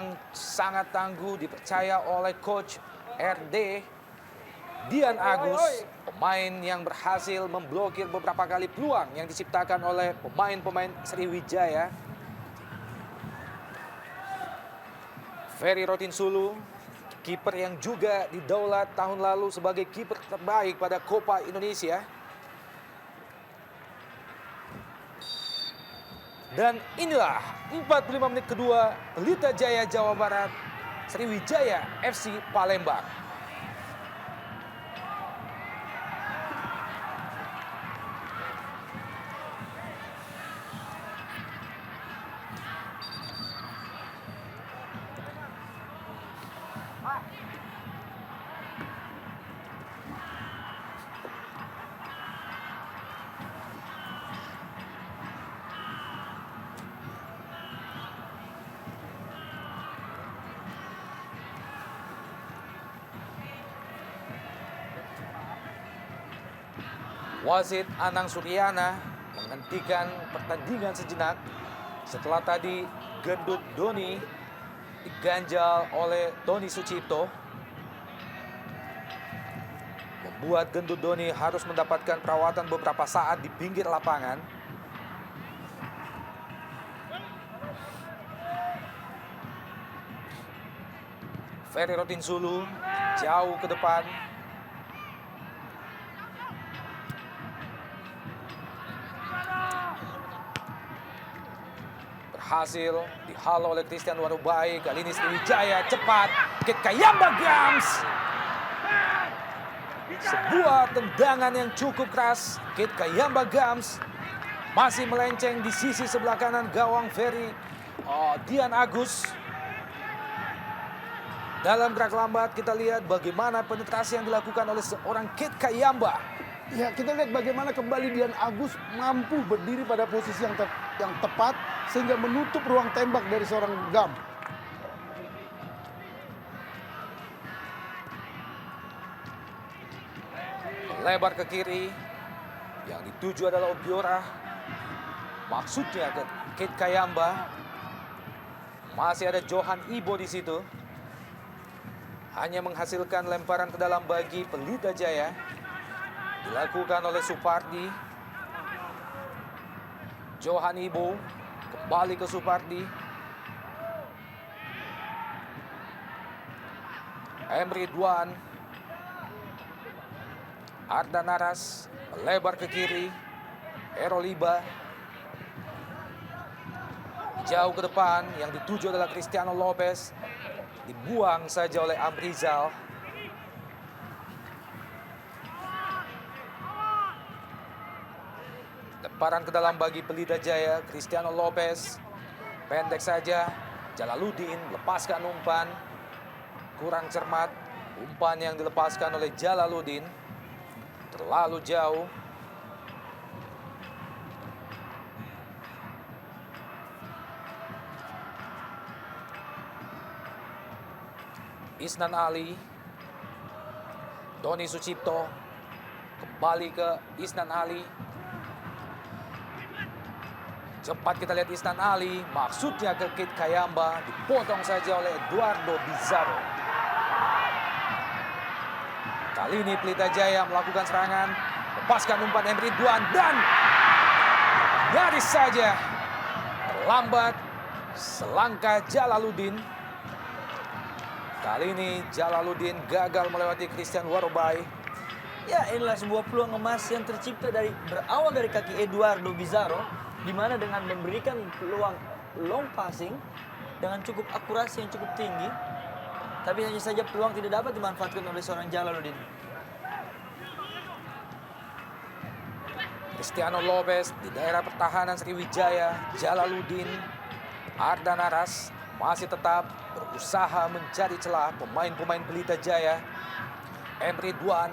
yang sangat tangguh dipercaya oleh Coach RD Dian Agus, pemain yang berhasil memblokir beberapa kali peluang yang diciptakan oleh pemain-pemain Sriwijaya. Ferry Rotinsulu, kiper yang juga didaulat tahun lalu sebagai kiper terbaik pada Copa Indonesia. Dan inilah 45 menit kedua Pelita Jaya Jawa Barat, Sriwijaya FC Palembang. Wasit Anang Suryana menghentikan pertandingan sejenak setelah tadi Gendut Doni diganjal oleh Tony Sucipto, membuat Gendut Doni harus mendapatkan perawatan beberapa saat di pinggir lapangan. Ferry Rotinsulu jauh ke depan. Berhasil dihalau oleh Christian Warubai. Kali ini Sriwijaya cepat. Kit Kayamba Gams. Sebuah tendangan yang cukup keras. Kit Kayamba Gams masih melenceng di sisi sebelah kanan gawang Ferry Dian Agus. Dalam gerak lambat kita lihat bagaimana penetrasi yang dilakukan oleh seorang Kit Kayamba. Ya, kita lihat bagaimana kembali Dian Agus mampu berdiri pada posisi yang tepat sehingga menutup ruang tembak dari seorang Gam. Lebar ke kiri. Yang dituju adalah Obiora. Maksudnya ke Kit Kayamba. Masih ada Johan Ibo di situ. Hanya menghasilkan lemparan ke dalam bagi Pelita Jaya. Dilakukan oleh Supardi. Johan Ibo kembali ke Supardi. Emri Duan. Arda Naras melebar ke kiri. Eroliba. Jauh ke depan, yang dituju adalah Cristiano Lopez. Dibuang saja oleh Amrizal. Lemparan ke dalam bagi Pelita Jaya. Cristiano Lopez pendek saja. Jalaluddin lepaskan umpan. Kurang cermat. Umpan yang dilepaskan oleh Jalaluddin terlalu jauh. Isnan Ali. Tony Sucipto kembali ke Isnan Ali. Cepat kita lihat Isnan Ali, maksudnya ke Kit Kayamba, dipotong saja oleh Eduardo Bizarro. Kali ini Pelita Jaya melakukan serangan, lepaskan umpan Emri Duan dan nyaris saja terlambat selangkah Jalaluddin. Kali ini Jalaluddin gagal melewati Christian Warubai. Ya, inilah sebuah peluang emas yang tercipta berawal dari kaki Eduardo Bizarro, di mana dengan memberikan peluang long passing dengan cukup akurasi yang cukup tinggi, tapi hanya saja peluang tidak dapat dimanfaatkan oleh seorang Jalaluddin. Cristiano Lopez di daerah pertahanan Sriwijaya. Jalaluddin, Arda Naras masih tetap berusaha mencari celah pemain-pemain Pelita Jaya. Emri Duan.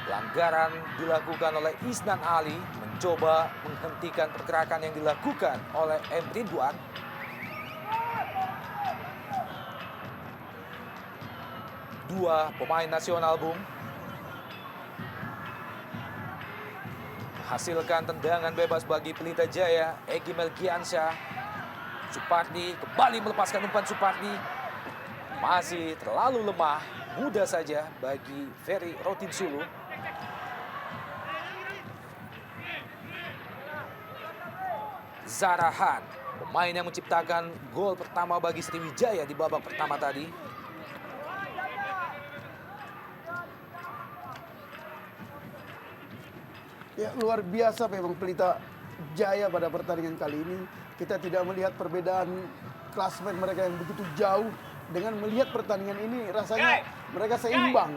Pelanggaran dilakukan oleh Isnan Ali, mencoba menghentikan pergerakan yang dilakukan oleh Emri Duan. Dua pemain nasional, Bung, hasilkan tendangan bebas bagi Pelita Jaya. Egy Melgiansyah Supardi kembali melepaskan umpan Supardi. Masih terlalu lemah, mudah saja bagi Ferry Rotinsulu. Zarahan, pemain yang menciptakan gol pertama bagi Sriwijaya di babak pertama tadi. Ya, luar biasa memang Pelita Jaya pada pertandingan kali ini. Kita tidak melihat perbedaan klasemen mereka yang begitu jauh. Dengan melihat pertandingan ini rasanya mereka seimbang.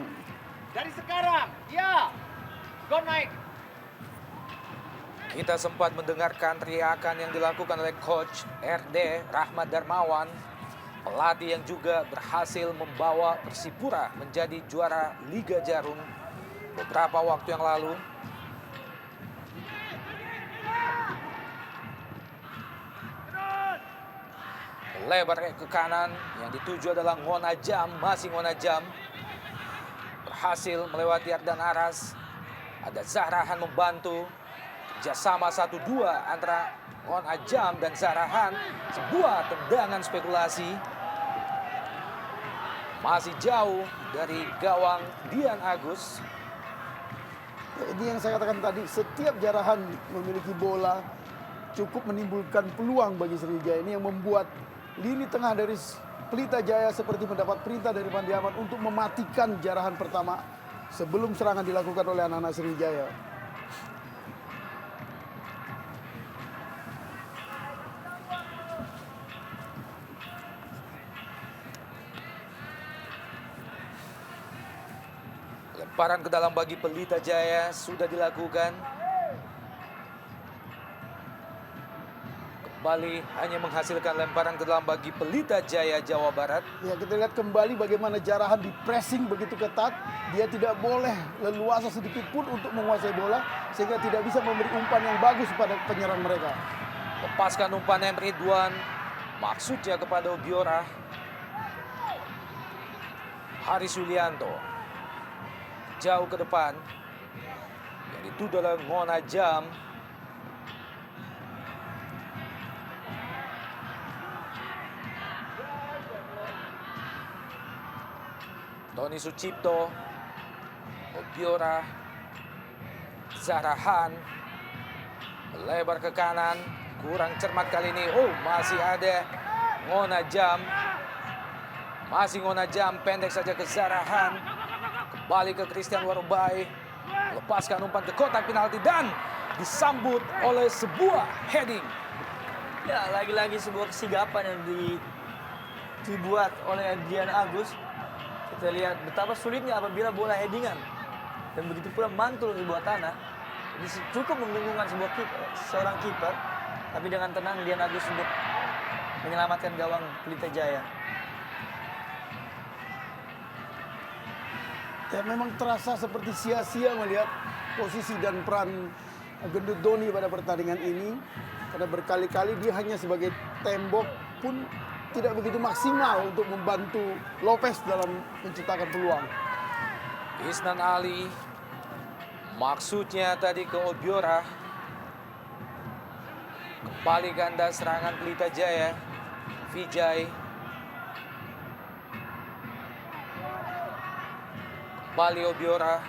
Dari sekarang, ya, go naik. Kita sempat mendengarkan teriakan yang dilakukan oleh Coach RD Rahmat Darmawan, pelatih yang juga berhasil membawa Persipura menjadi juara Liga Jarum beberapa waktu yang lalu. Lebar ke kanan, yang dituju adalah Ngonajam, masih Ngonajam. Berhasil melewati Ardan Aras. Ada Zahrahan membantu. Kerjasama 1-2 antara Ngonajam dan Zahrahan. Sebuah tendangan spekulasi. Masih jauh dari gawang Dian Agus. Ini yang saya katakan tadi, setiap Zahrahan memiliki bola cukup menimbulkan peluang bagi Sriwijaya. Ini yang membuat lini tengah dari Pelita Jaya seperti mendapat perintah dari Pandi Ahmad untuk mematikan Zahrahan pertama sebelum serangan dilakukan oleh anak-anak Sriwijaya. Lemparan ke dalam bagi Pelita Jaya sudah dilakukan. Kembali hanya menghasilkan lemparan ke dalam bagi Pelita Jaya Jawa Barat. Ya, kita lihat kembali bagaimana Zahrahan di pressing begitu ketat. Dia tidak boleh leluasa sedikit pun untuk menguasai bola sehingga tidak bisa memberi umpan yang bagus pada penyerang mereka. Lepaskan umpan M. Ridwan, maksudnya kepada Obiora. Haris Yulianto jauh ke depan, yang dituduh oleh Ngonajam. Tony Sucipto, Obiora, Zahrahan, melebar ke kanan, kurang cermat kali ini. Oh, masih ada Ngonajam. Masih Ngonajam, pendek saja ke Zahrahan. Kembali ke Christian Warubai, melepaskan umpan ke kotak penalti dan disambut oleh sebuah heading. Ya, lagi-lagi sebuah kesigapan yang dibuat oleh Dian Agus. Kita lihat betapa sulitnya apabila bola headingan dan begitu pula mantul di bawah tanah. Jadi cukup membingungkan seorang kiper, tapi dengan tenang Dian Agus untuk menyelamatkan gawang Pelita Jaya. Ya, memang terasa seperti sia-sia melihat posisi dan peran Gendut Doni pada pertandingan ini. Karena berkali-kali dia hanya sebagai tembok pun tidak begitu maksimal untuk membantu Lopez dalam menciptakan peluang. Isnan Ali, maksudnya tadi ke Obiora. Kembali ganda serangan Pelita Jaya, Vijay. Kembali Obiora.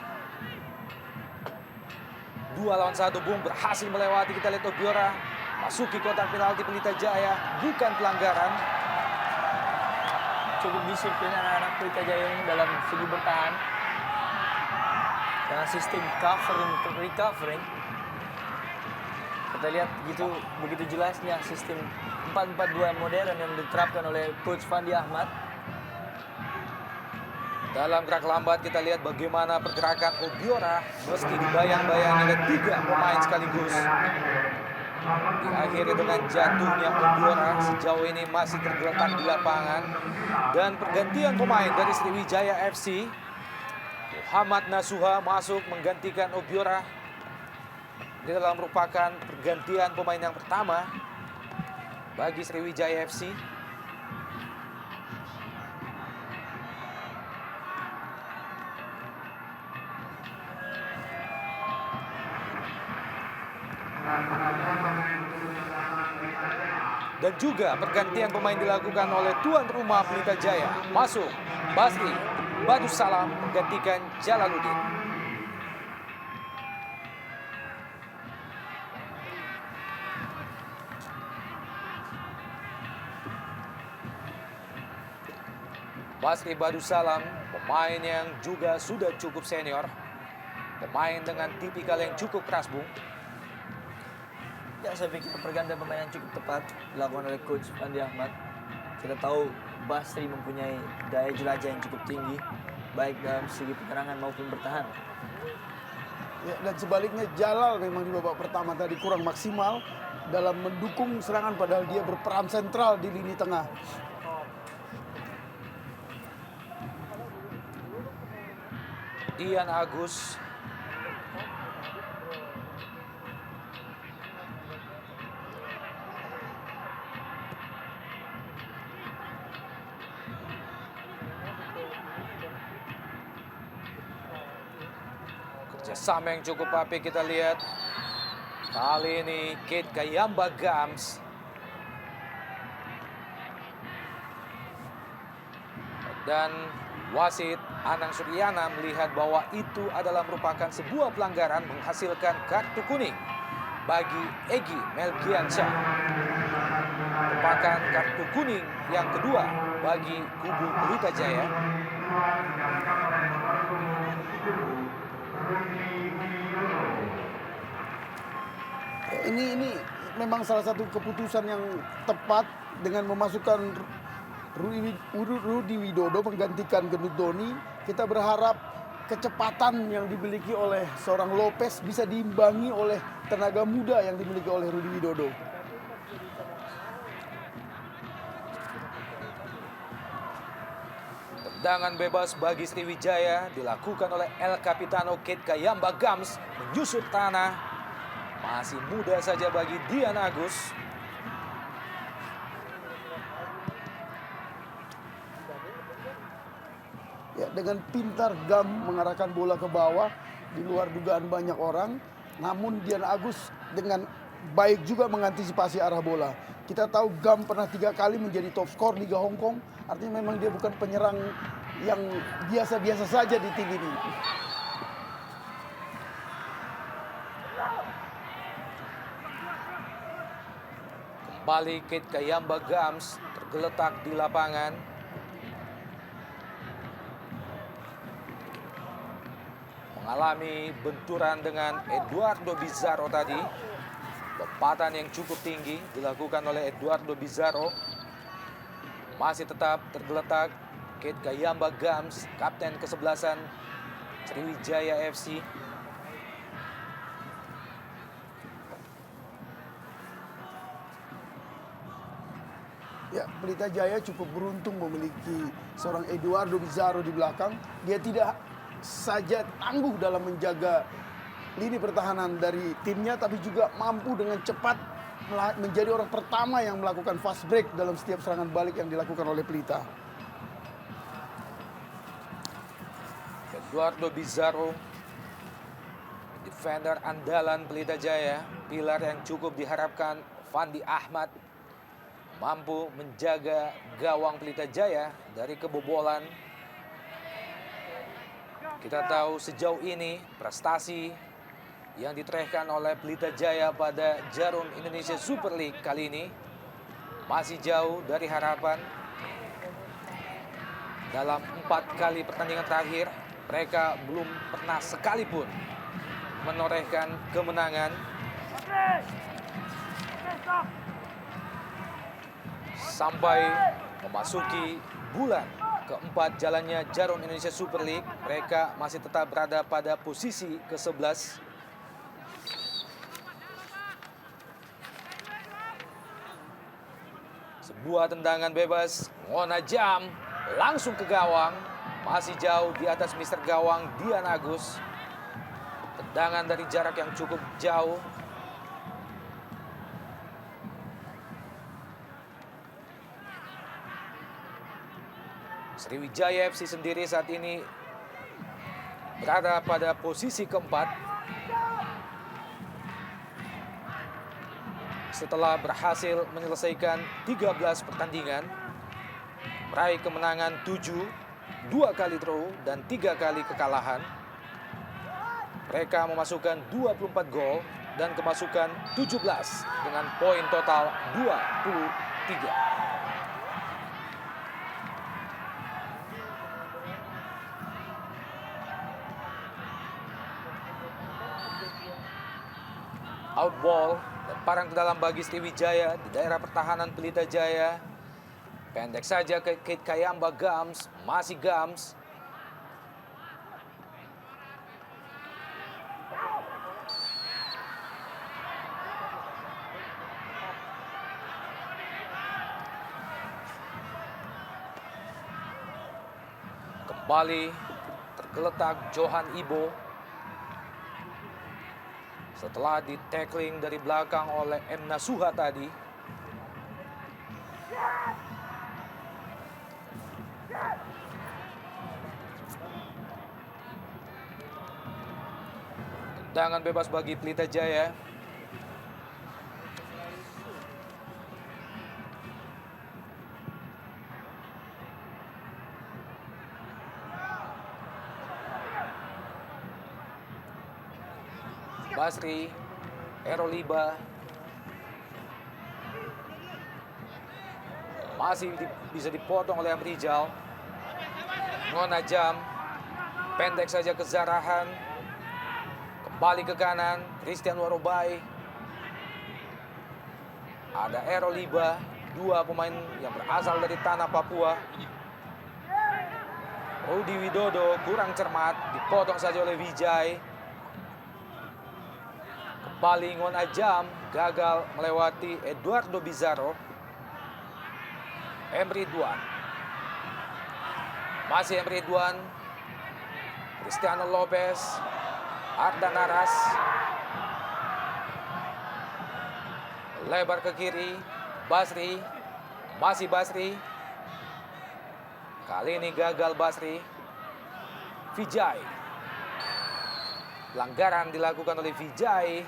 2 lawan 1, Bung berhasil melewati. Kita lihat Obiora masuki kotak penalti Pelita Jaya, bukan pelanggaran. Cukup disiplin anak-anak Pelita Jaya ini dalam segi bertahan. Dengan sistem recovering. Kita lihat begitu jelasnya sistem 4-4-2 modern yang diterapkan oleh Coach Pandi Ahmad. Dalam gerak lambat kita lihat bagaimana pergerakan Obiora meski dibayang-bayangi oleh 3 pemain sekaligus. Diakhiri dengan jatuhnya Obiora, sejauh ini masih tergeletak di lapangan. Dan pergantian pemain dari Sriwijaya FC, Muhammad Nasuha masuk menggantikan Obiora. Ini adalah merupakan pergantian pemain yang pertama bagi Sriwijaya FC. Dan juga pergantian pemain dilakukan oleh tuan rumah Pelita Jaya. Masuk Basri Badussalam menggantikan Jalaluddin. Basri Badussalam, pemain yang juga sudah cukup senior. Pemain dengan tipikal yang cukup keras, Bung. Ya, saya pikir pergantian pemain yang cukup tepat dilakukan oleh Coach Fandi Ahmad. Kita tahu Basri mempunyai daya jelajah yang cukup tinggi, baik dalam segi penyerangan maupun bertahan. Ya, dan sebaliknya Jalal memang di babak pertama tadi kurang maksimal dalam mendukung serangan padahal dia berperan sentral di lini tengah. Dian Agus. Kerjasama yang cukup apik kita lihat. Kali ini Kate Kayamba Gams. Dan wasit Anang Suryana melihat bahwa itu adalah merupakan sebuah pelanggaran menghasilkan kartu kuning bagi Egy Melgiansyah. Merupakan kartu kuning yang kedua bagi kubu Pelita Jaya. Ini memang salah satu keputusan yang tepat dengan memasukkan Rudi Widodo menggantikan Gendut Doni. Kita berharap kecepatan yang dimiliki oleh seorang Lopez bisa diimbangi oleh tenaga muda yang dimiliki oleh Rudi Widodo. Tendangan bebas bagi Sriwijaya dilakukan oleh El Capitano Kate Kayamba Gams menyusut tanah. Masih muda saja bagi Dian Agus. Ya, dengan pintar Gam mengarahkan bola ke bawah di luar dugaan banyak orang. Namun Dian Agus dengan baik juga mengantisipasi arah bola. Kita tahu Gam pernah 3 kali menjadi top skor Liga Hong Kong. Artinya memang dia bukan penyerang yang biasa-biasa saja di tim ini. Kembali Kate Kayamba Gams tergeletak di lapangan. Mengalami benturan dengan Eduardo Bizarro tadi. Lompatan yang cukup tinggi dilakukan oleh Eduardo Bizarro. Masih tetap tergeletak Kate Kayamba Gams, kapten kesebelasan Sriwijaya FC. Ya, Pelita Jaya cukup beruntung memiliki seorang Eduardo Bizarro di belakang. Dia tidak saja tangguh dalam menjaga lini pertahanan dari timnya, tapi juga mampu dengan cepat menjadi orang pertama yang melakukan fast break dalam setiap serangan balik yang dilakukan oleh Pelita. Eduardo Bizarro, defender andalan Pelita Jaya, pilar yang cukup diharapkan Fandi Ahmad mampu menjaga gawang Pelita Jaya dari kebobolan. Kita tahu sejauh ini prestasi yang ditorehkan oleh Pelita Jaya pada Jarum Indonesia Super League kali ini masih jauh dari harapan. Dalam 4 kali pertandingan terakhir, mereka belum pernah sekalipun menorehkan kemenangan. Sampai memasuki bulan keempat jalannya Jarum Indonesia Super League, mereka masih tetap berada pada posisi ke-11. Sebuah tendangan bebas, Mona Jam langsung ke gawang, masih jauh di atas Mister Gawang Dian Agus. Tendangan dari jarak yang cukup jauh. Sriwijaya FC sendiri saat ini berada pada posisi keempat. setelah berhasil menyelesaikan 13 pertandingan, meraih kemenangan 7, 2 kali draw dan 3 kali kekalahan. Mereka memasukkan 24 gol dan kemasukan 17 dengan poin total 23. Out ball, lemparan ke dalam bagi Sriwijaya di daerah pertahanan Pelita Jaya. Pendek saja ke Kate Kayamba Gams, masih Gams. Kembali tergeletak Johan Ibo setelah di-tackling dari belakang oleh M. Nasuha tadi. Tendangan bebas bagi Pelita Jaya. Basri, Eroliba, masih bisa dipotong oleh Amrijal. Ngonajam, pendek saja ke Zarahan, kembali ke kanan, Christian Warobai. Ada Eroliba, 2 pemain yang berasal dari tanah Papua. Rudi Widodo kurang cermat, dipotong saja oleh Wijay. Kembali Ngonajam, gagal melewati Eduardo Bizarro. Emre Duan. Masih Emre Duan. Cristiano Lopez. Arda Naras. Lebar ke kiri. Basri. Masih Basri. Kali ini gagal Basri. Vijay. Pelanggaran dilakukan oleh Vijay.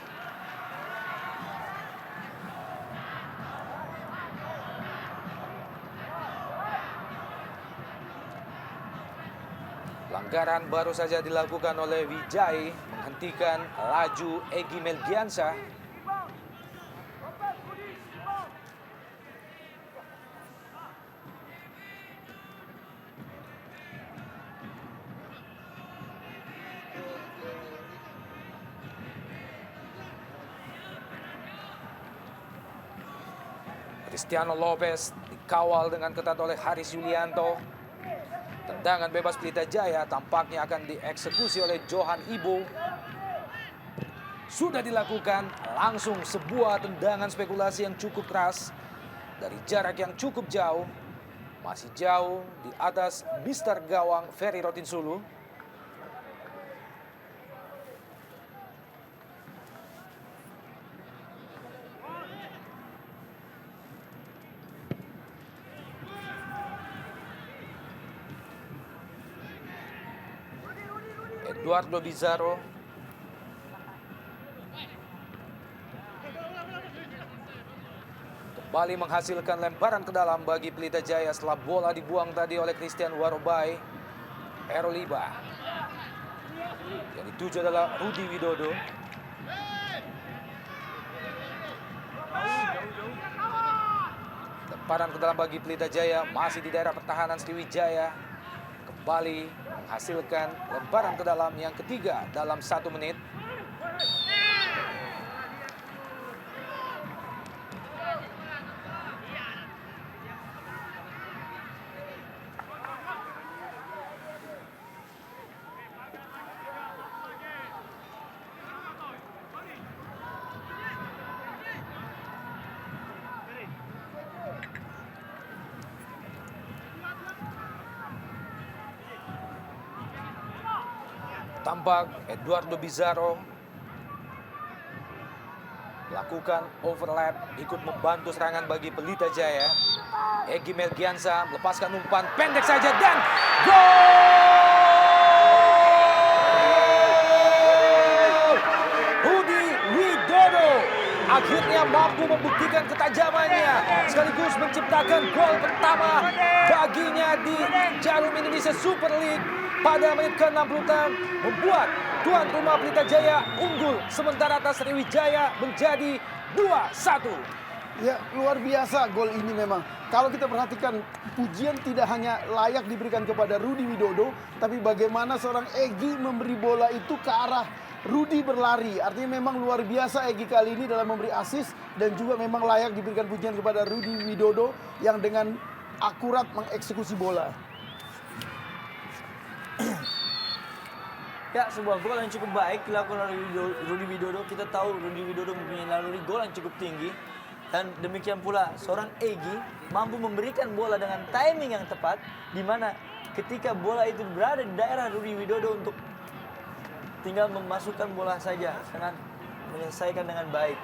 Pelanggaran baru saja dilakukan oleh Wijay, menghentikan laju Egy Melgiansyah. Cristiano Lopez dikawal dengan ketat oleh Haris Yulianto. Tendangan bebas Pelita Jaya tampaknya akan dieksekusi oleh Johan Ibo. Sudah dilakukan, langsung sebuah tendangan spekulasi yang cukup keras dari jarak yang cukup jauh. Masih jauh di atas Mister Gawang Ferry Rotinsulu. Eduardo Bizarro. Kembali menghasilkan lemparan ke dalam bagi Pelita Jaya setelah bola dibuang tadi oleh Christian Warobai. Eroliba. Yang dituju adalah Rudi Widodo. Lemparan ke dalam bagi Pelita Jaya masih di daerah pertahanan Sriwijaya. Kembali menghasilkan lemparan ke dalam yang ketiga dalam 1 menit. Tampak Eduardo Bizarro lakukan overlap, ikut membantu serangan bagi Pelita Jaya. Egy Melgiansyah melepaskan umpan pendek saja dan gol! Rudi Widodo akhirnya mampu membuktikan ketajamannya sekaligus menciptakan gol pertama baginya di Jarum Indonesia Super League pada menit ke-66 membuat tuan rumah Pelita Jaya unggul sementara atas Sriwijaya menjadi 2-1. Ya, luar biasa gol ini memang. Kalau kita perhatikan, pujian tidak hanya layak diberikan kepada Rudi Widodo, tapi bagaimana seorang Egy memberi bola itu ke arah Rudi berlari. Artinya memang luar biasa Egy kali ini dalam memberi assist, dan juga memang layak diberikan pujian kepada Rudi Widodo yang dengan akurat mengeksekusi bola. Ya, sebuah gol yang cukup baik dilakukan oleh Rudi Widodo. Kita tahu Rudi Widodo mempunyai naluri gol yang cukup tinggi. Dan demikian pula seorang Egy mampu memberikan bola dengan timing yang tepat, di mana ketika bola itu berada di daerah Rudi Widodo untuk tinggal memasukkan bola saja dengan menyelesaikan dengan baik.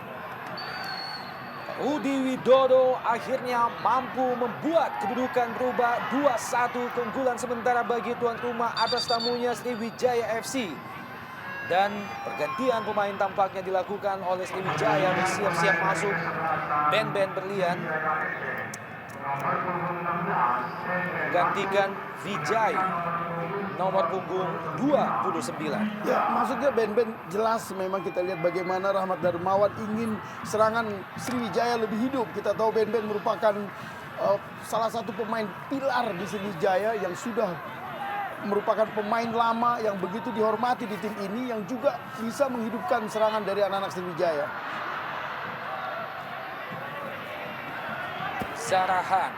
Rudi Widodo akhirnya mampu membuat kedudukan berubah 2-1, keunggulan sementara bagi tuan rumah atas tamunya Sriwijaya FC. Dan pergantian pemain tampaknya dilakukan oleh Sriwijaya bersiap-siap masuk. Ben berlian gantikan Vijay nomor punggung 29. Ya, maksudnya Ben jelas memang kita lihat bagaimana Rahmat Darmawan ingin serangan Sriwijaya lebih hidup. Kita tahu Ben merupakan salah satu pemain pilar di Sriwijaya yang sudah merupakan pemain lama yang begitu dihormati di tim ini, yang juga bisa menghidupkan serangan dari anak-anak Sriwijaya. Zarahan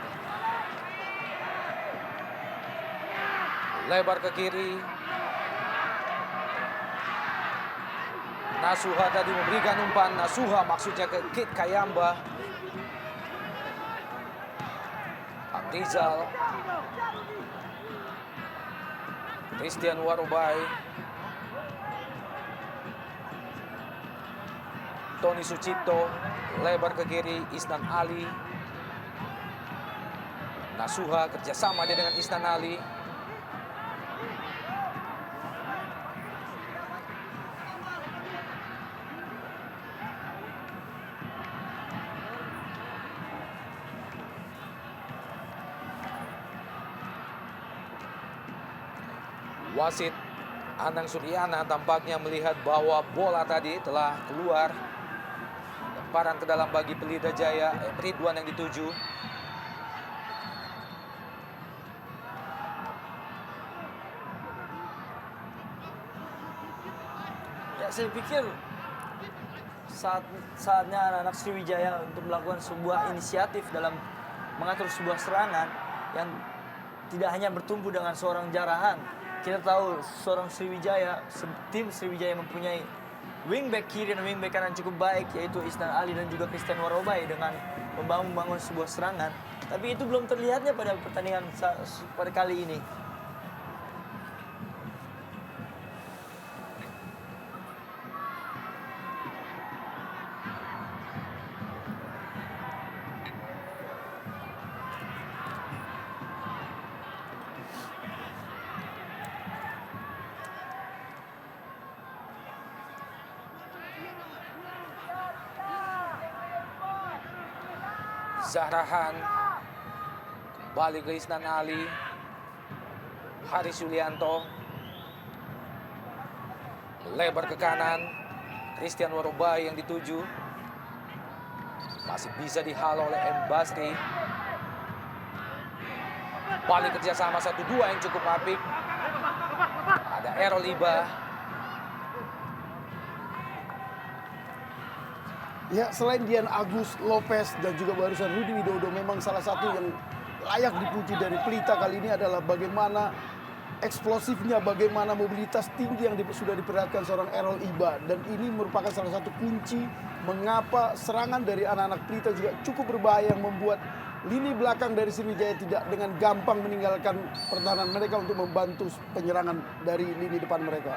lebar ke kiri. Nasuha tadi memberikan umpan. Nasuha maksudnya ke Kit Kayamba. Rizal, Christian Warobai, Tony Sucipto lebar ke kiri. Isnan Ali, Nasuha kerjasama dia dengan Isnan Ali. Wasit Anang Suryana tampaknya melihat bahwa bola tadi telah keluar. Lemparan ke dalam bagi Pelita Jaya, Ridwan yang dituju. Ya, saya pikir saatnya anak-anak Sriwijaya untuk melakukan sebuah inisiatif dalam mengatur sebuah serangan yang tidak hanya bertumpu dengan seorang Jarahan. Kita tahu seorang Sriwijaya, tim Sriwijaya mempunyai wingback kiri dan wingback kanan cukup baik, yaitu Isnan Ali dan juga Christian Warobai dengan membangun sebuah serangan. Tapi itu belum terlihatnya pada pertandingan pada kali ini. Zahrahan kembali ke Isnan Ali. Haris Yulianto lebar ke kanan. Christian Warobai yang dituju. Masih bisa dihalau oleh M. Basri. Balik kerjasama 1-2 yang cukup apik. Ada Errol Iba. Ya, selain Dian Agus, Lopez, dan juga barusan Rudi Widodo, memang salah satu yang layak dipuji dari Pelita kali ini adalah bagaimana eksplosifnya, bagaimana mobilitas tinggi yang sudah diperlihatkan seorang Errol Iba. Dan ini merupakan salah satu kunci mengapa serangan dari anak-anak Pelita juga cukup berbahaya, yang membuat lini belakang dari Sriwijaya tidak dengan gampang meninggalkan pertahanan mereka untuk membantu penyerangan dari lini depan mereka.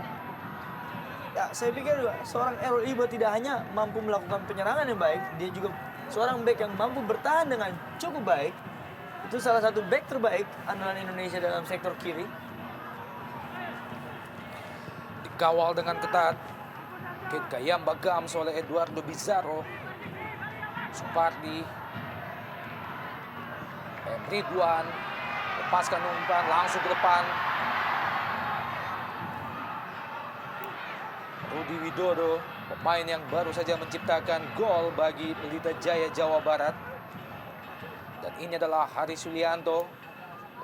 Ya, saya pikir seorang Errol Iba tidak hanya mampu melakukan penyerangan yang baik, dia juga seorang back yang mampu bertahan dengan cukup baik. Itu salah satu back terbaik andalan Indonesia dalam sektor kiri. Dikawal dengan ketat. Kit Kayamba Gams oleh Eduardo Bizarro. Supardi. Ridwan lepaskan umpan langsung ke depan. Rudi Widodo, pemain yang baru saja menciptakan gol bagi Pelita Jaya Jawa Barat. Dan ini adalah Haris Yulianto,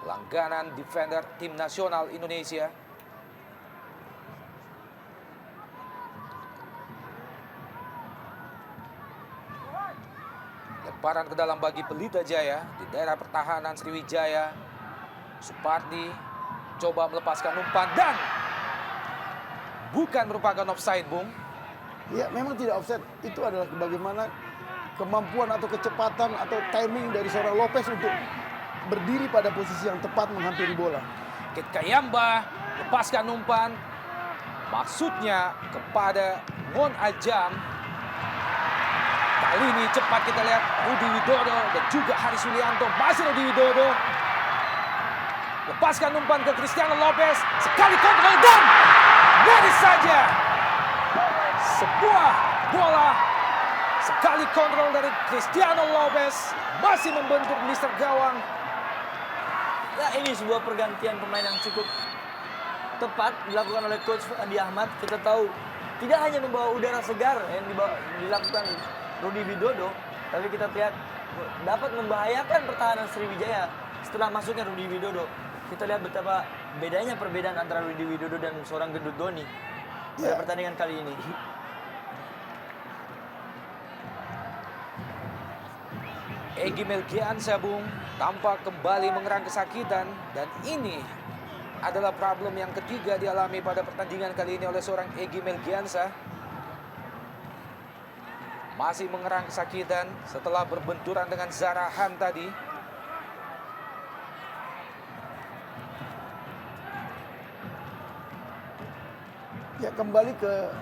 langganan defender tim nasional Indonesia. Lemparan ke dalam bagi Pelita Jaya di daerah pertahanan Sriwijaya. Supardi coba melepaskan umpan dan bukan merupakan offside, Bung. Ya, memang tidak offset. Itu adalah bagaimana kemampuan atau kecepatan atau timing dari seorang Lopez untuk berdiri pada posisi yang tepat menghampiri bola. Kit Kayamba lepaskan umpan. Maksudnya kepada Ngon Ajam. Kali ini cepat kita lihat Rudi Widodo dan juga Haris Yulianto. Masih Rudi Widodo. Lepaskan umpan ke Cristiano Lopez. Sekali kontrol dan nyaris saja. Sebuah bola. Sekali kontrol dari Cristiano Lopez. Masih membentur Mister Gawang. Ya, ini sebuah pergantian pemain yang cukup tepat dilakukan oleh Coach Andi Ahmad. Kita tahu tidak hanya membawa udara segar yang dilakukan Rudi Widodo, tapi kita lihat dapat membahayakan pertahanan Sriwijaya setelah masuknya Rudi Widodo. Kita lihat betapa bedanya perbedaan antara Rudi Widodo dan seorang gendut Doni pada pertandingan kali ini. Egy Melgiansyah, Bung, tampak kembali mengerang kesakitan dan ini adalah problem yang ketiga dialami pada pertandingan kali ini oleh seorang Egy Melgiansyah. Masih mengerang kesakitan setelah berbenturan dengan Zarahan tadi. Ya, kembali ke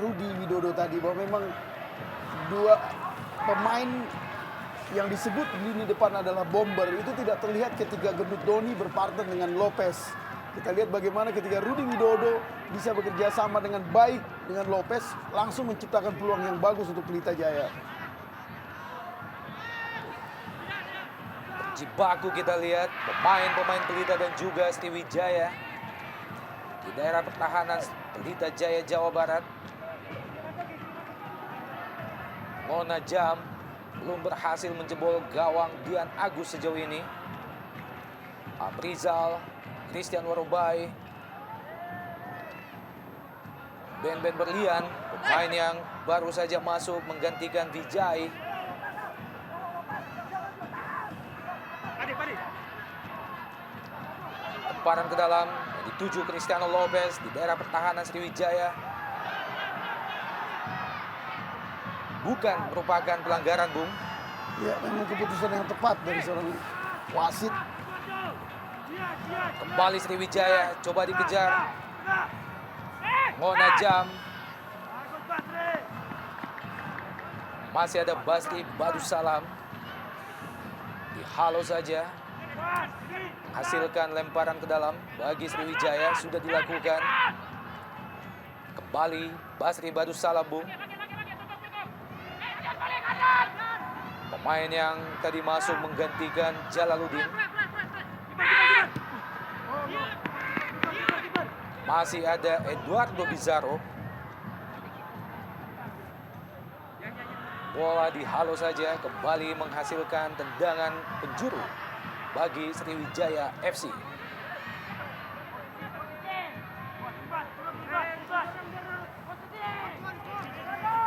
Rudi Widodo tadi bahwa memang dua pemain yang disebut di lini depan adalah bomber itu tidak terlihat ketika gendut Doni berpartner dengan Lopez. Kita lihat bagaimana ketika Rudi Widodo bisa bekerja sama dengan baik dengan Lopez, langsung menciptakan peluang yang bagus untuk Pelita Jaya. Cibaku kita lihat pemain-pemain Pelita dan juga Sriwijaya di daerah pertahanan Pelita Jaya Jawa Barat. Mona Jam belum berhasil menjebol gawang Dian Agus sejauh ini. Aprizal, Christian Warubai, Ben Berlian, pemain yang baru saja masuk menggantikan Vijay. Lemparan ke dalam, dituju Cristiano Lopez di daerah pertahanan Sriwijaya. Bukan merupakan pelanggaran, Bung. Ya, memang keputusan yang tepat dari seorang wasit. Kembali Sriwijaya, coba dikejar. Mona Jam. Masih ada Basri Badussalam. Dihalau saja. Hasilkan lemparan ke dalam bagi Sriwijaya sudah dilakukan. Kembali Basri Badussalam, Bung. Pemain yang tadi masuk menggantikan Jalaluddin. Masih ada Eduardo Bizarro. Bola dihalau saja, kembali menghasilkan tendangan penjuru bagi Sriwijaya FC.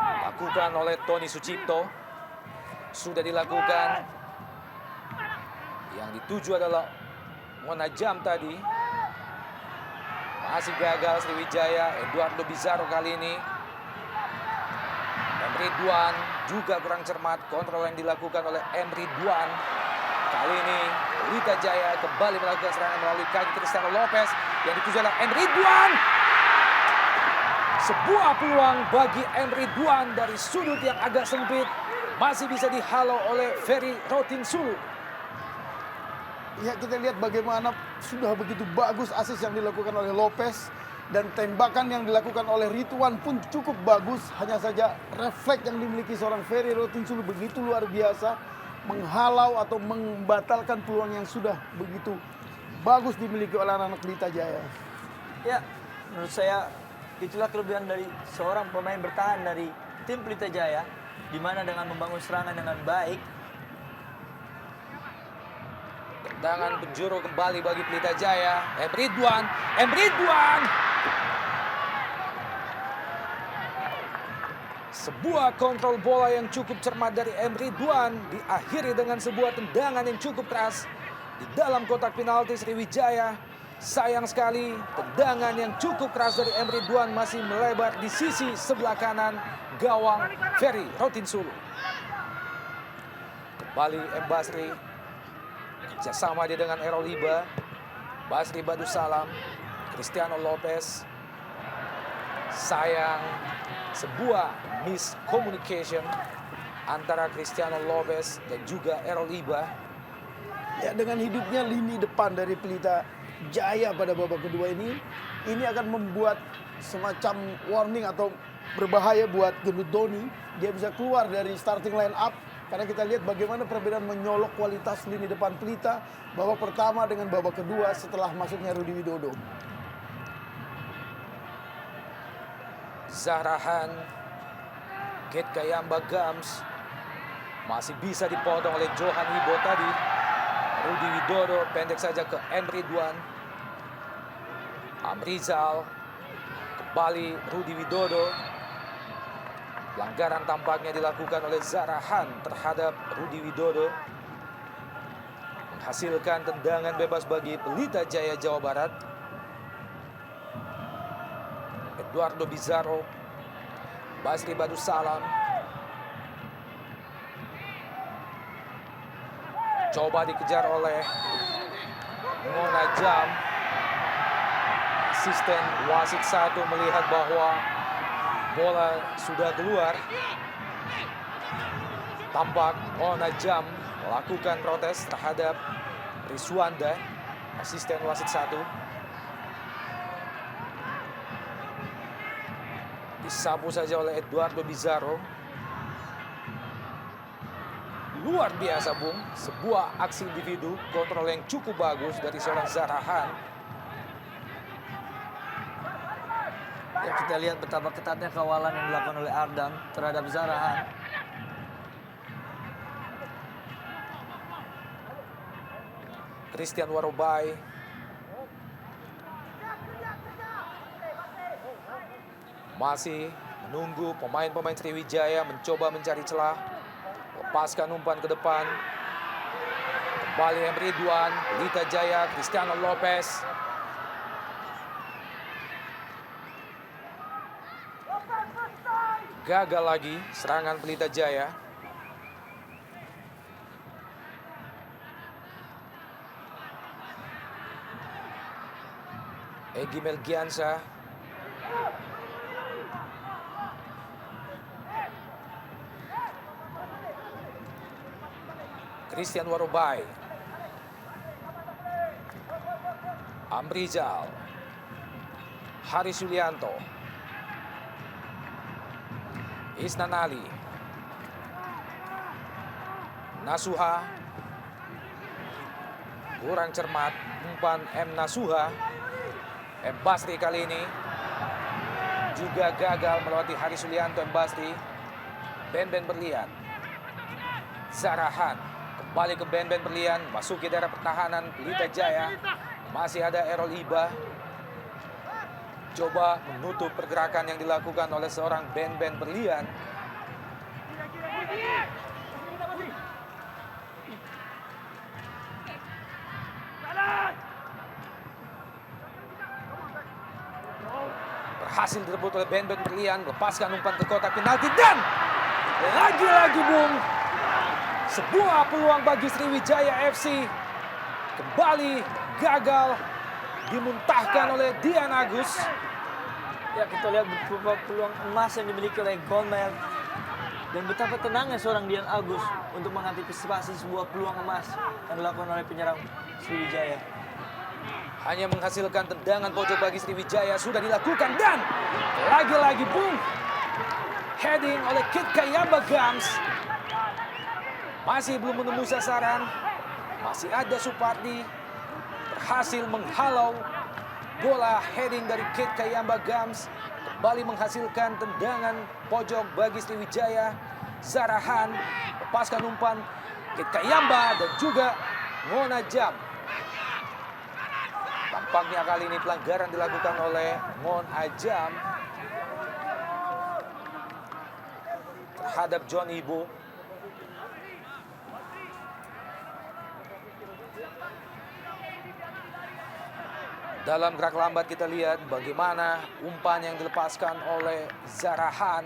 Dilakukan oleh Tony Sucipto. Sudah dilakukan. Yang dituju adalah Mona Jam tadi. Masih gagal Sriwijaya. Eduardo Bizarro kali ini. Ridwan juga kurang cermat. Kontrol yang dilakukan oleh Ridwan. Kali ini Pelita Jaya kembali melakukan serangan melalui kaki Cristiano Lopez. Yang dituju adalah Ridwan. Sebuah peluang bagi Ridwan dari sudut yang agak sempit. Masih bisa dihalau oleh Ferry Rotinsulu. Ya, kita lihat bagaimana sudah begitu bagus asis yang dilakukan oleh Lopez. Dan tembakan yang dilakukan oleh Ridwan pun cukup bagus. Hanya saja refleks yang dimiliki seorang Ferry Rotinsulu begitu luar biasa. Menghalau atau membatalkan peluang yang sudah begitu bagus dimiliki oleh anak-anak Pelita Jaya. Ya, menurut saya itulah kelebihan dari seorang pemain bertahan dari tim Pelita Jaya, di mana dengan membangun serangan dengan baik. Tendangan penjuru kembali bagi Pelita Jaya. M. Ridwan. Sebuah kontrol bola yang cukup cermat dari M. Ridwan diakhiri dengan sebuah tendangan yang cukup keras di dalam kotak penalti Sriwijaya. Sayang sekali tendangan yang cukup keras dari M. Ridwan masih melebar di sisi sebelah kanan gawang Ferry Rotinsulu. Kembali M. Basri. Kerjasama dia dengan Errol Iba. Basri Badussalam. Cristiano Lopez. Sayang, sebuah miscommunication antara Cristiano Lopez dan juga Errol Iba. Ya, dengan hidupnya lini depan dari Pelita Jaya pada babak kedua ini akan membuat semacam warning atau berbahaya buat Gendut Doni. Dia bisa keluar dari starting line up karena kita lihat bagaimana perbedaan menyolok kualitas lini depan Pelita babak pertama dengan babak kedua setelah masuknya Rudi Widodo. Zahrahan, Kate Kayamba Gams masih bisa dipotong oleh Johan Ibo tadi. Rudi Widodo pendek saja ke M. Ridwan. Amrizal, kembali Rudi Widodo. Pelanggaran tampaknya dilakukan oleh Zahrahan terhadap Rudi Widodo. Menghasilkan tendangan bebas bagi Pelita Jaya Jawa Barat. Eduardo Bizarro, Basri Badussalam. Coba dikejar oleh Mona Jam. Asisten wasit 1 melihat bahwa bola sudah keluar. Tampak Mona Jam melakukan protes terhadap Riswanda, asisten wasit 1. Disapu saja oleh Eduardo Bizarro. Luar biasa, Bung. Sebuah aksi individu, kontrol yang cukup bagus dari seorang Zahrahan. Ya, kita lihat betapa ketatnya kawalan yang dilakukan oleh Ardam terhadap Zahrahan. Christian Warobai. Masih menunggu pemain-pemain Sriwijaya mencoba mencari celah. Lepaskan umpan ke depan. Kembali M. Ridwan, Pelita Jaya, Cristiano Lopez. Gagal lagi serangan Pelita Jaya. Egy Melgiansyah. Christian Warobai. Amrizal. Haris Yulianto. Isnan Ali. Nasuha. Kurang cermat umpan M. Nasuha. M. Basri kali ini juga gagal melewati Haris Yulianto. M. Basri. Ben berlian. Zahrahan. Kembali ke Ben berlian. Masuki daerah pertahanan Pelita Jaya. Masih ada Errol Iba. Coba menutup pergerakan yang dilakukan oleh seorang Ben berlian. Berhasil direbut oleh Ben berlian. Lepaskan umpan ke kotak penalti. Dan lagi-lagi, Bung, sebuah peluang bagi Sriwijaya FC. Kembali gagal dimuntahkan oleh Dian Agus. Ya, kita lihat beberapa peluang emas yang dimiliki oleh Goldmel. Dan betapa tenangnya seorang Dian Agus untuk mengantisipasi sebuah peluang emas yang dilakukan oleh penyerang Sriwijaya. hanya menghasilkan tendangan pojok bagi Sriwijaya. Sudah dilakukan dan lagi-lagi Bung. Heading oleh Kit Kayamba Gams. Masih belum menembus sasaran. Masih ada Supardi. Berhasil menghalau bola heading dari Kit Kayamba Gams. Kembali menghasilkan tendangan pojok bagi Sriwijaya. Zarahan lepaskan umpan Kit Kayamba dan juga Ngona Jam. Tampaknya kali ini pelanggaran dilakukan oleh Ngon Ajam terhadap John Ibo. Dalam gerak lambat kita lihat bagaimana umpan yang dilepaskan oleh Zarahan.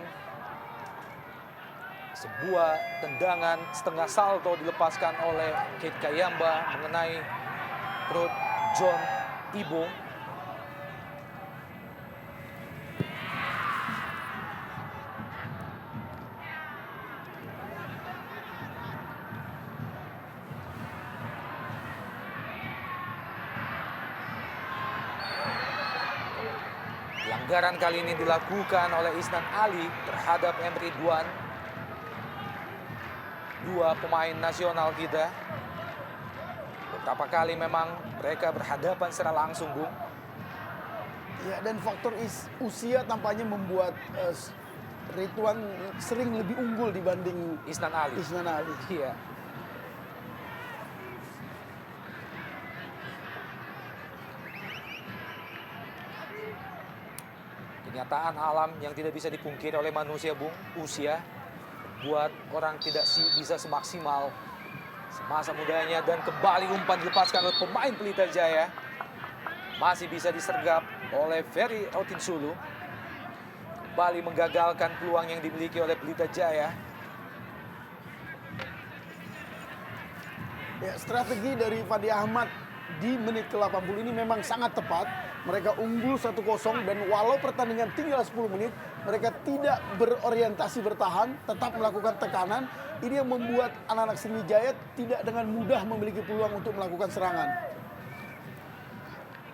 Sebuah tendangan setengah salto dilepaskan oleh Kit Kayamba mengenai perut John Ibo. Pelanggaran kali ini dilakukan oleh Isnan Ali terhadap Emre Duan. Dua pemain nasional kita. Beberapa kali memang mereka berhadapan secara langsung, Bung. Ya, dan faktor usia tampaknya membuat Ridwan sering lebih unggul dibanding Isnan Ali. Isnan Ali. Iya. Kenyataan alam yang tidak bisa dipungkiri oleh manusia, Bung. Usia buat orang tidak bisa semaksimal semasa mudanya, dan kembali umpan dilepaskan oleh pemain Pelita Jaya. Masih bisa disergap oleh Ferry Rotinsulu. Kembali menggagalkan peluang yang dimiliki oleh Pelita Jaya. Ya, strategi dari Fandi Ahmad di menit ke-80 ini memang sangat tepat. Mereka unggul 1-0 dan walau pertandingan tinggal 10 menit, mereka tidak berorientasi bertahan, tetap melakukan tekanan. Ini yang membuat anak-anak Sriwijaya tidak dengan mudah memiliki peluang untuk melakukan serangan.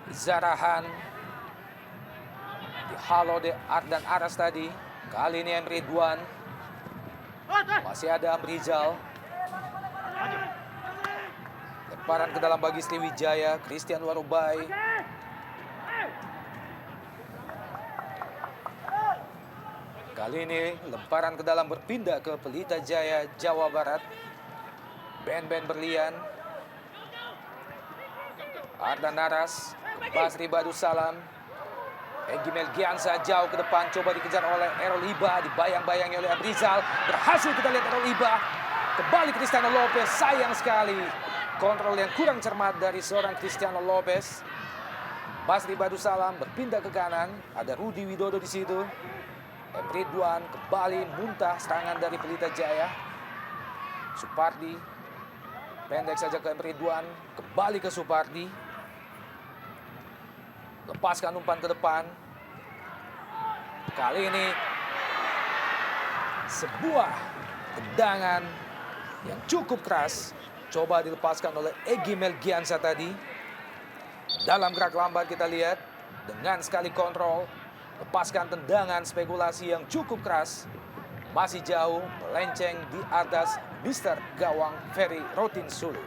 Zarahan dihalau de Ardan Aras tadi. Kali ini Emre Duan. Masih ada Amrizal. Lemparan ke dalam bagi Sriwijaya. Christian Warubai. Kali ini lemparan ke dalam berpindah ke Pelita Jaya, Jawa Barat. Ben berlian. Ardan Aras, Basri Badussalam. Egy Melgiansa jauh ke depan, coba dikejar oleh Errol Hiba, dibayang-bayangi oleh Abrizal. Berhasil kita lihat Errol Hiba. Kembali Cristiano Lopez, sayang sekali. Kontrol yang kurang cermat dari seorang Cristiano Lopez. Basri Badussalam berpindah ke kanan, ada Rudi Widodo di situ. Emre Duan kembali muntah serangan dari Pelita Jaya. Supardi pendek saja ke Emre Duan, kembali ke Supardi. Lepaskan umpan ke depan. Kali ini sebuah tendangan yang cukup keras coba dilepaskan oleh Egy Melgiansa tadi. Dalam gerak lambat kita lihat dengan sekali kontrol. Lepaskan tendangan spekulasi yang cukup keras. Masih jauh, melenceng di atas Mister Gawang Ferry Rotinsulu.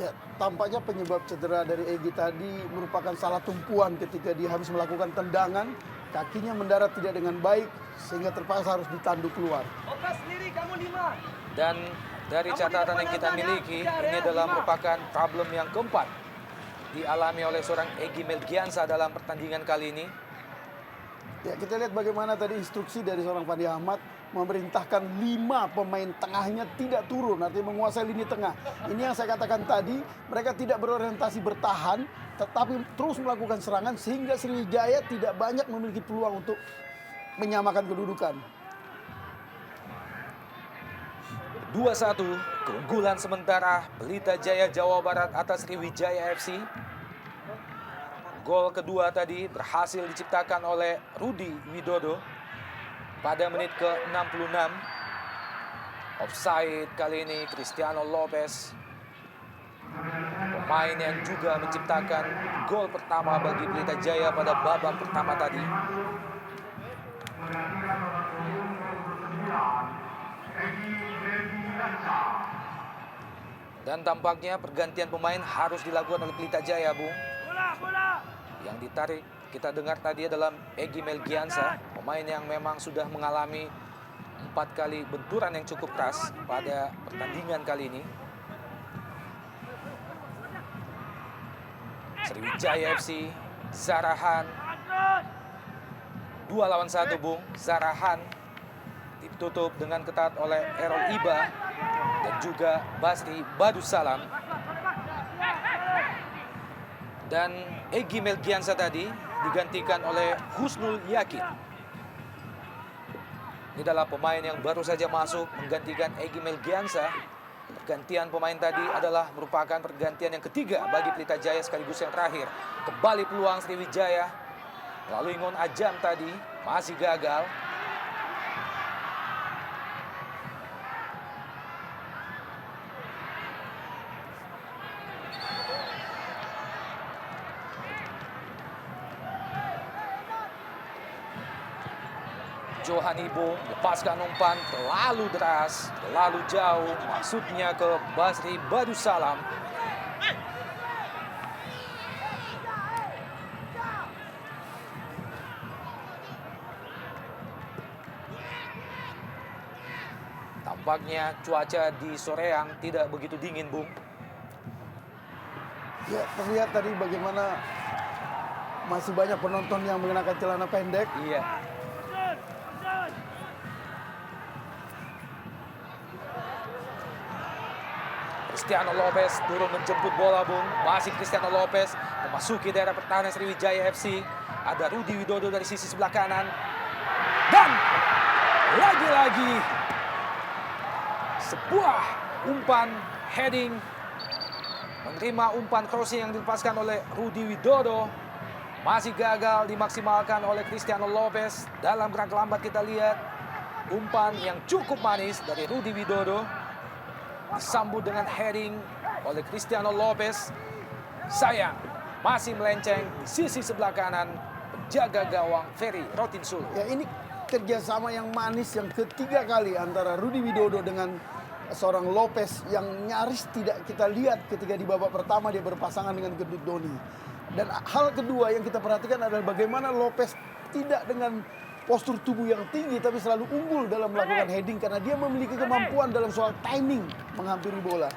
Ya, tampaknya penyebab cedera dari Egy tadi merupakan salah tumpuan ketika dia habis melakukan tendangan. Kakinya mendarat tidak dengan baik sehingga terpaksa harus ditandu keluar. Dan dari catatan yang kita miliki, ini adalah merupakan problem yang keempat dialami oleh seorang Egy Melgiansa dalam pertandingan kali ini. Ya, kita lihat bagaimana tadi instruksi dari seorang Fandi Ahmad memerintahkan 5 pemain tengahnya tidak turun, artinya menguasai lini tengah. Ini yang saya katakan tadi, mereka tidak berorientasi bertahan, tetapi terus melakukan serangan sehingga Sriwijaya tidak banyak memiliki peluang untuk menyamakan kedudukan. 2-1, keunggulan sementara Pelita Jaya Jawa Barat atas Sriwijaya FC. Gol kedua tadi berhasil diciptakan oleh Rudi Widodo pada menit ke-66. Offside kali ini Cristiano Lopez. Pemain yang juga menciptakan gol pertama bagi Pelita Jaya pada babak pertama tadi. Dan tampaknya pergantian pemain harus dilakukan oleh Pelita Jaya, Bung. Yang ditarik kita dengar tadi adalah Egy Melgiansa, pemain yang memang sudah mengalami 4 kali benturan yang cukup keras pada pertandingan kali ini. Sriwijaya FC, Zarahan, 2 lawan 1, Bung. Zarahan ditutup dengan ketat oleh Errol Iba dan juga Basri Badussalam. Dan Egy Melgiansa tadi digantikan oleh Husnul Yakin. Ini adalah pemain yang baru saja masuk menggantikan Egy Melgiansa. Pergantian pemain tadi adalah merupakan pergantian yang ketiga bagi Pelita Jaya sekaligus yang terakhir. Kembali peluang Sriwijaya. Lalu Ingon Ajam tadi masih gagal. Johan Ibo lepaskan umpan terlalu deras, terlalu jauh, maksudnya ke Basri Badussalam. Tampaknya cuaca di Soreang tidak begitu dingin, Bung. Ya, terlihat tadi bagaimana masih banyak penonton yang mengenakan celana pendek. Iya. Cristiano Lopez turun menjemput bola, Bung. Masih Cristiano Lopez memasuki daerah pertahanan Sriwijaya FC. Ada Rudi Widodo dari sisi sebelah kanan. Dan lagi-lagi sebuah umpan heading. Menerima umpan crossing yang dilepaskan oleh Rudi Widodo. Masih gagal dimaksimalkan oleh Cristiano Lopez. Dalam gerak lambat kita lihat umpan yang cukup manis dari Rudi Widodo. Disambut dengan heading oleh Cristiano Lopez. Sayang, masih melenceng di sisi sebelah kanan penjaga gawang Ferry Rotinsulu. Ya, ini kerjasama yang manis yang ketiga kali antara Rudi Widodo dengan seorang Lopez yang nyaris tidak kita lihat ketika di babak pertama dia berpasangan dengan Gendut Doni. Dan hal kedua yang kita perhatikan adalah bagaimana Lopez tidak dengan postur tubuh yang tinggi tapi selalu unggul dalam melakukan heading karena dia memiliki kemampuan dalam soal timing menghampiri bola.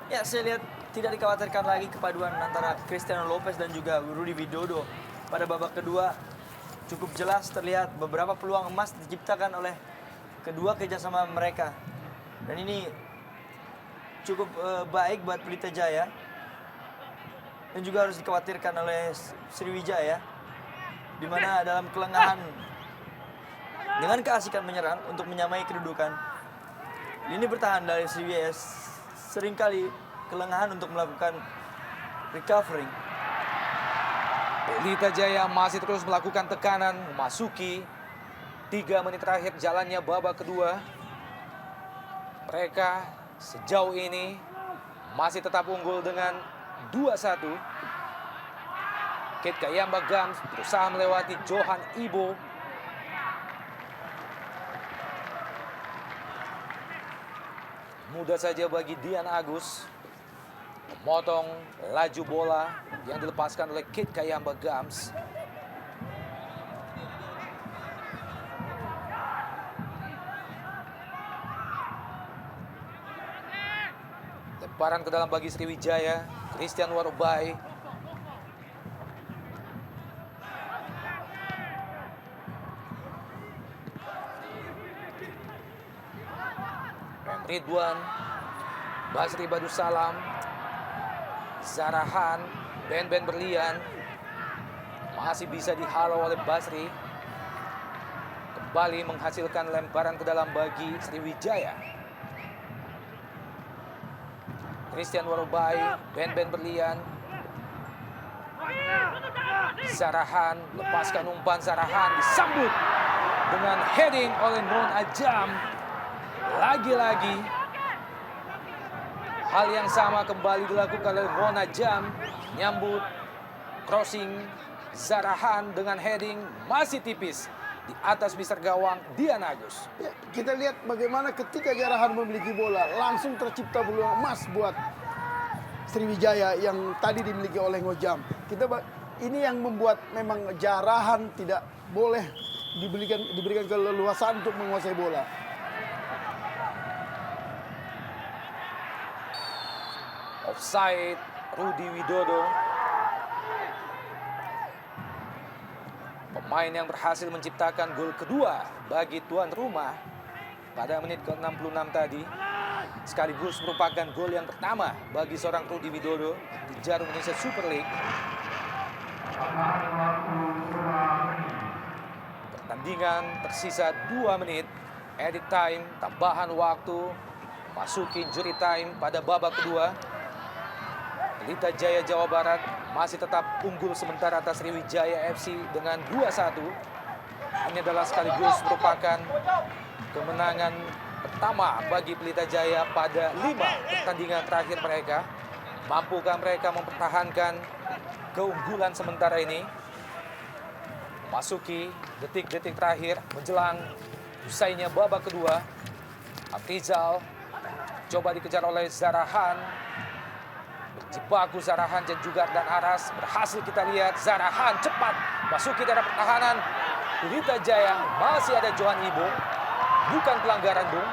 Ya, saya lihat tidak dikhawatirkan lagi kepaduan antara Cristiano Lopez dan juga Rudi Widodo. Pada babak kedua cukup jelas terlihat beberapa peluang emas diciptakan oleh kedua kerjasama mereka. Dan ini cukup baik buat Pelita Jaya. Dan juga harus dikhawatirkan oleh Sriwijaya. Di mana dalam kelengahan dengan keasikan menyerang untuk menyamai kedudukan. Lini bertahan dari Sriwijaya seringkali kelengahan untuk melakukan recovering. Pelita Jaya masih terus melakukan tekanan memasuki 3 menit terakhir jalannya babak kedua. Mereka sejauh ini masih tetap unggul dengan 2-1. Kit Kayamba Gams berusaha melewati Johan Ibo. Mudah saja bagi Dian Agus memotong laju bola yang dilepaskan oleh Kit Kayamba Gams. Lemparan ke dalam bagi Sriwijaya, Christian Warubai. Ridwan, Basri Badussalam, Zarahan, Ben Berlian. Masih bisa dihalau oleh Basri. Kembali menghasilkan lemparan ke dalam bagi Sriwijaya. Christian Warubai, Ben Berlian. Zarahan, lepaskan umpan Zarahan, disambut dengan heading oleh Non Ajam. Lagi-lagi Hal yang sama kembali dilakukan oleh Rona Jam. Nyambut, crossing, Zarahan dengan heading masih tipis di atas mister gawang Dian Agus. Ya, kita lihat bagaimana ketika Jarahan memiliki bola, langsung tercipta peluang emas buat Sriwijaya yang tadi dimiliki oleh Ngojam. Ini yang membuat memang Jarahan tidak boleh diberikan keleluasaan untuk menguasai bola. Offside, Rudi Widodo. Pemain yang berhasil menciptakan gol kedua bagi tuan rumah pada menit ke-66 tadi. Sekaligus merupakan gol yang pertama bagi seorang Rudi Widodo di Jarum Indonesia Super League. Pertandingan tersisa 2 menit. Edit time, tambahan waktu, masuki injury time pada babak kedua. Pelita Jaya Jawa Barat masih tetap unggul sementara atas Sriwijaya FC dengan 2-1. Ini adalah sekaligus merupakan kemenangan pertama bagi Pelita Jaya pada 5 pertandingan terakhir mereka. Mampukah mereka mempertahankan keunggulan sementara ini? Masuki detik-detik terakhir menjelang usainya babak kedua. Afrizal coba dikejar oleh Zarahan. Berjibaku Zarahan dan juga dan Aras. Berhasil kita lihat Zarahan cepat masuki daerah pertahanan Pelita Jaya. Masih ada Johan Ibo. Bukan pelanggaran, Bung.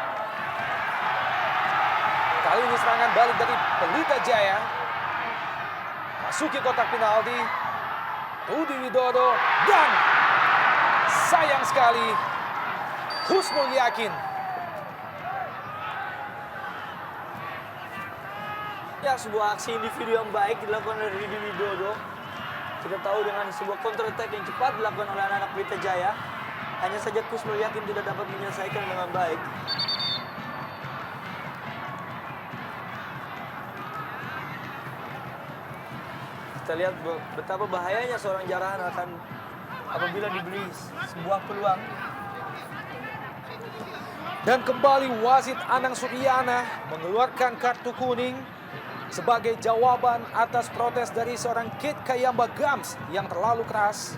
Kali ini serangan balik dari Pelita Jaya. Masuki kotak penalti. Rudi Widodo dan sayang sekali Husnul Yakin. Ya, sebuah aksi individu yang baik dilakukan oleh Rudi Widodo. Kita tahu dengan sebuah counter attack yang cepat dilakukan oleh anak-anak Pelita Jaya. Hanya saja Husnul Yakin tidak dapat menyelesaikan dengan baik. Kita lihat betapa bahayanya seorang Jarahan akan apabila diberi sebuah peluang. Dan kembali wasit Anang Suryana mengeluarkan kartu kuning sebagai jawaban atas protes dari seorang Kit Kayamba Gams yang terlalu keras.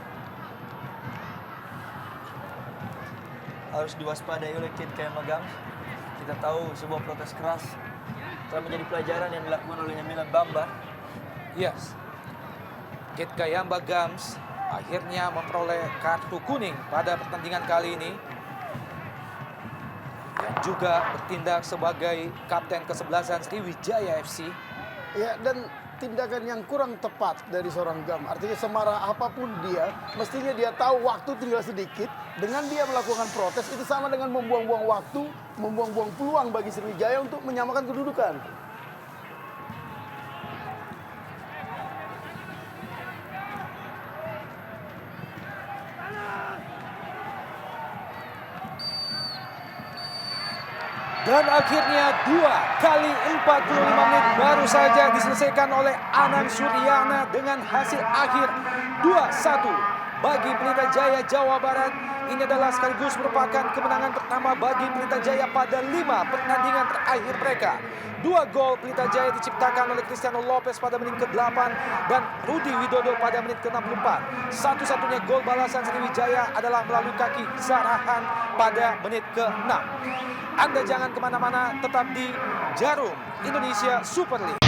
Harus diwaspadai oleh Kit Kayamba Gams. Kita tahu sebuah protes keras telah menjadi pelajaran yang dilakukan oleh Milan Bamba. Yes. Kit Kayamba Gams akhirnya memperoleh kartu kuning pada pertandingan kali ini. Yang juga bertindak sebagai kapten kesebelasan Sriwijaya FC. Ya, dan tindakan yang kurang tepat dari seorang Gam. Artinya semarah apapun dia, mestinya dia tahu waktu tinggal sedikit. Dengan dia melakukan protes itu sama dengan membuang-buang waktu, membuang-buang peluang bagi Sriwijaya untuk menyamakan kedudukan. Dan akhirnya 2 kali 45 menit baru saja diselesaikan oleh Anang Suryana dengan hasil akhir 2-1 bagi Pelita Jaya Jawa Barat. Ini adalah sekaligus merupakan kemenangan pertama bagi Pelita Jaya pada 5 pertandingan terakhir mereka. 2 gol Pelita Jaya diciptakan oleh Cristiano Lopez pada menit ke-8 dan Rudi Widodo pada menit ke-64. Satu-satunya gol balasan Sriwijaya adalah melalui kaki Zarahan pada menit ke-6. Anda jangan kemana-mana, tetap di Jarum Indonesia Super League.